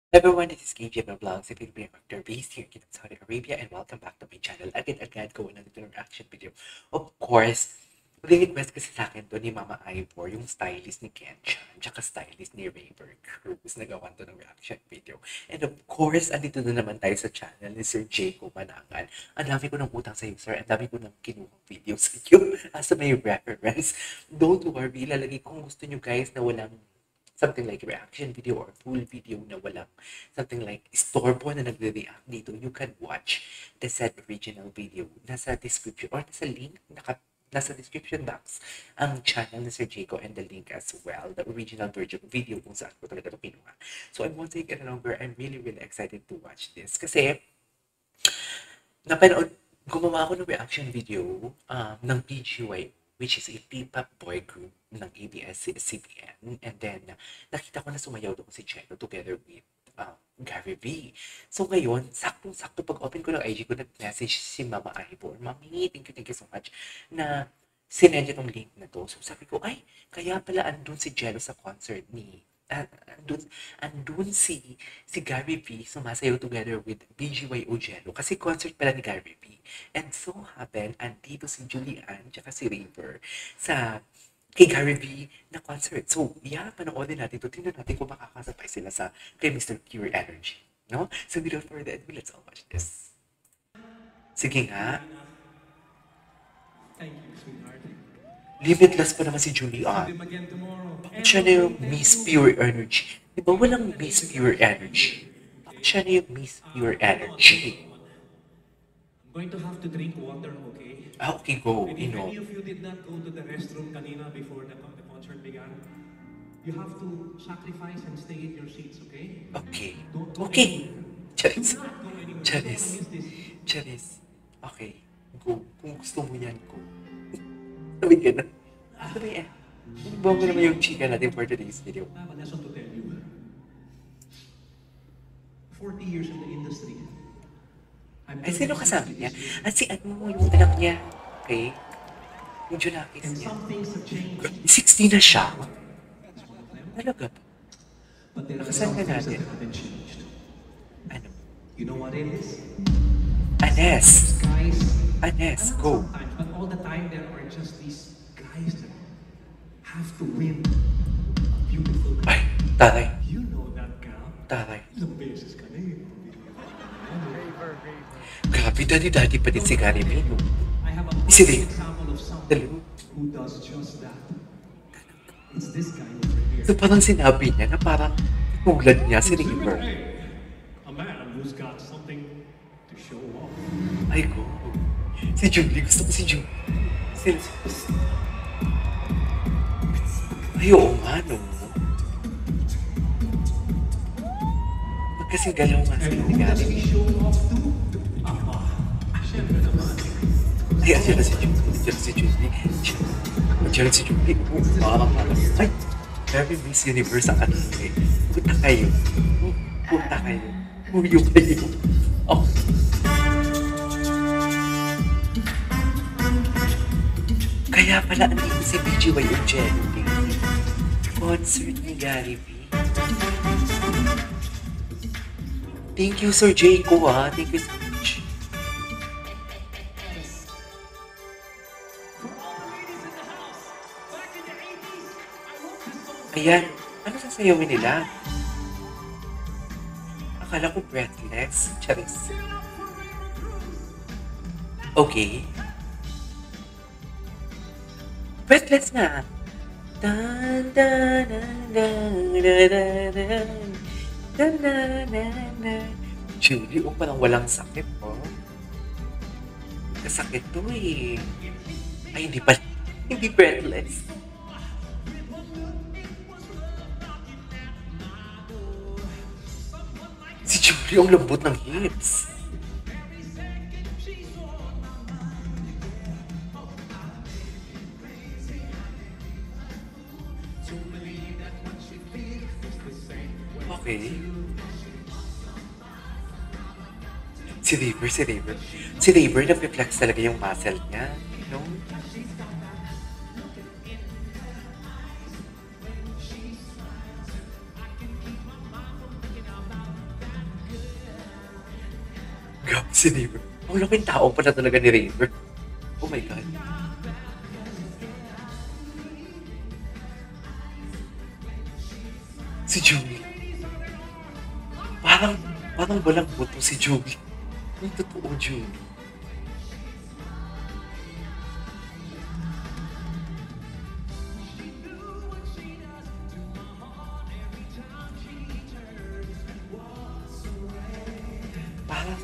Everyone, this is KJ Vlogs, si Philippine Actor based here in Saudi Arabia, and welcome back to my channel. Agad-agad ko na dito ng reaction video. Of course, request kasi sa akin to ni Mama Ivor, yung stylist ni Kenshan, tsaka stylist ni Raver Cruz, nagawan to ng reaction video. And of course, andito na naman tayo sa channel ni Sir Jacob Manangan. Ang dami ko ng utang sa iyo, sir. Ang dami ko ng kinuhang video sa iyo as may reference. Don't worry, lalagay kung gusto nyo guys na walang something like reaction video or full video na walang something like istorbo na nagre-react dito, you can watch the said original video. Nasa description or nasa description box ang channel ni Sir Jaco and the link as well, the original version video kung saan ko talaga ito pinuha. So I won't take it longer. I'm really excited to watch this kasi gumawa ako ng reaction video ng PGY, which is a P-pop boy group ng ABS-CBN. And then, nakita ko na sumayaw doon si Chelo together with Gary V. So ngayon, saktong-sakto pag-open ko ng IG ko, nag-message si Mama Ivor. Mami, thank you so much na sinend itong link na to. So sabi ko, ay, kaya pala andun si Jello sa concert ni andun si Gary V sumasayaw together with BGYO Jello kasi concert pala ni Gary V. And so happened, andito si Julian tsaka si Raver sa kay Gary V na concert. So, yeah, panoorin natin ito. Tingnan natin kung makakasabay sila sa kay Mr. Pure Energy. No? So, without further ado, let's all watch this. Sige nga. Thank you, sweetheart. Limitless pa naman si Julian. Bakit siya na yung Miss Pure Energy? Di ba walang Miss Pure Energy? Bakit siya na yung Miss Pure Energy? I'm going to have to drink water, okay? Okay, go. And You know. if any of you did not go to the restroom kanina before the concert began, you have to sacrifice and stay in your seats, okay? Okay. Don't go Okay. anywhere. Charis. Do not go anywhere. Charis. Don't miss this. Charis. Okay. Go. Kung gusto mo yan, go. Sabi ka na. Sabi eh. Ibaw mo naman yung chika natin for today's video. I have a lesson to tell you. 40 years in the industry. Ay, sino kasama niya? At si ano, yung anak niya. Okay? Yung Junakis And niya. some things have changed. 60 na siya. That's one of them. Talaga ba? But there are Nakasaan some ka things natin? that haven't changed. Ano? You know what it is? Anes. Guys. Anes, Not go. sometimes, but all the time there are just these guys that have to win a beautiful girl. Ay, taray. You know that girl. Taray. Ilang beses ka na eh. Grabe, daddy pa din si Gary V. No? I have a Is it perfect example of someone Hello? who does just that. It's this guy over here. So parang sinabi niya na parang tulad niya si River. A man who's got something to show off. Ay, go. Si Julie. Gusto ko si Julie. Ay, oo nga, no. Magkasing galaw nga sila ni Gary V. Show off too? Siyempre naman. Ay, andyan na si Julie. Andyan na si Julie. Andyan na si Julie. Parang. Ay, very Miss Universe ang ano eh. Punta kayo. Punta kayo. Huyo kayo. Oh. Kaya pala andito si BGY Jello. Concert ni Gary V. Thank you, Sir Jaco, ha. Thank you so much. Ayan. Ano sasayawin nila? Akala ko breathless. Charis. Okay. Breathless na. Dan, dan, dan, dan, dan, dan, dan, dan, dan, dan. Julie, oh, parang walang sakit, oh. Kasakit to, eh. Ay, hindi pa. Hindi breathless. Si Julie, ang lambot ng hips. Okay. Si River, si River. Si River, nag-flex talaga yung muscle niya. No? Grabe si River. Ang laking tao pala talaga ni River. Oh my God. Si Julie. Parang, parang walang buto si Julie. Yung totoo, Julie. Parang,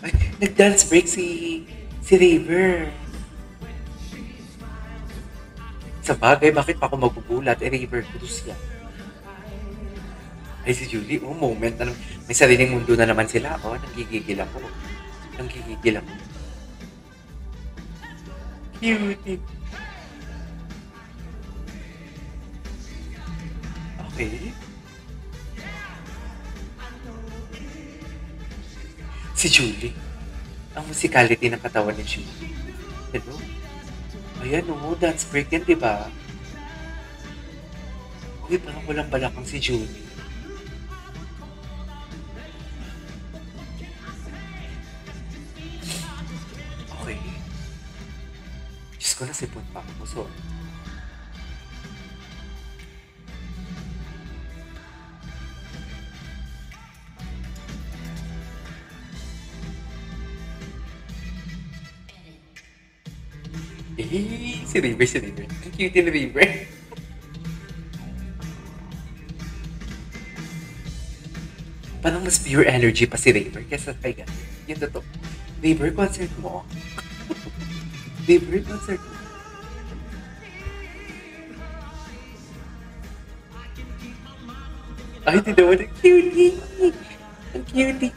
ay, nag-dance break si River. Sa bagay, bakit pa ako magugulat? Eh, River, kudus yan. Ay, si Julie, oh, moment na may sariling mundo na naman sila. Oh, nanggigigil ako. Nanggigigil ako. Cutie. Okay. Si Julie. Ang musicality ng katawan ni Julie. Hello? Ayan, oh, dance break yan, di ba? Uy, parang walang balakang si Julie. Okay. Diyos ko, nasipon pa ako. Sorry. Eh, si River, si River. Ang cute ni River. Parang mas pure energy pa si River kesa kay Gani. Yung totoo. River, concert mo. River, concert mo. Ay, di naman. Ang cutie. Ang cutie.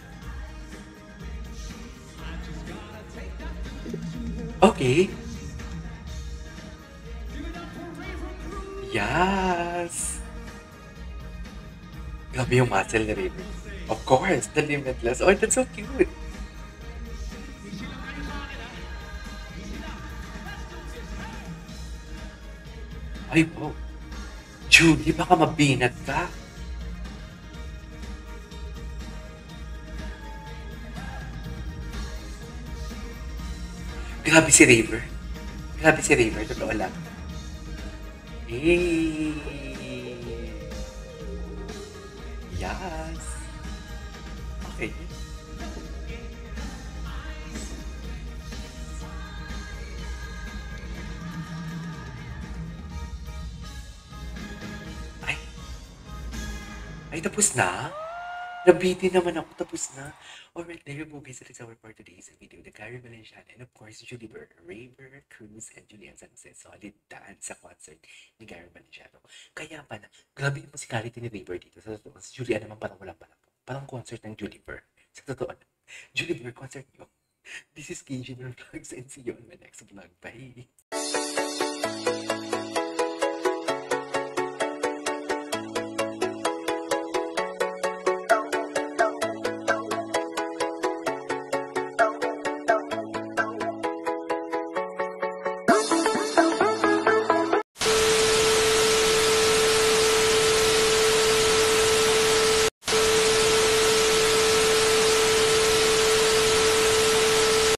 Okay. Yes. Grabe yung muscle ni River. Of course, the limitless. Oh, that's so cute. Ay, po. Julie, baka mabinat ka. Grabe si River. Grabe si River, totoo lang. Eh. Yes. Okay. Ay, ay tapos na? Nabiti naman ako, tapos na. Alright, there you go guys. That is our for today's video. The Gary Valenciano and of course, Julie Burr, Raver, Cruz, and Julian Sanchez. Solid dance sa concert ni Gary Valenciano. Kaya pala, grabe yung musicality ni Raver dito. Sa totoo, si Julian naman parang wala pala. Parang concert ng Julie Burr. Sa totoo, Julie Burr concert nyo. This is KJ Vlogs and see you on my next vlog. Bye!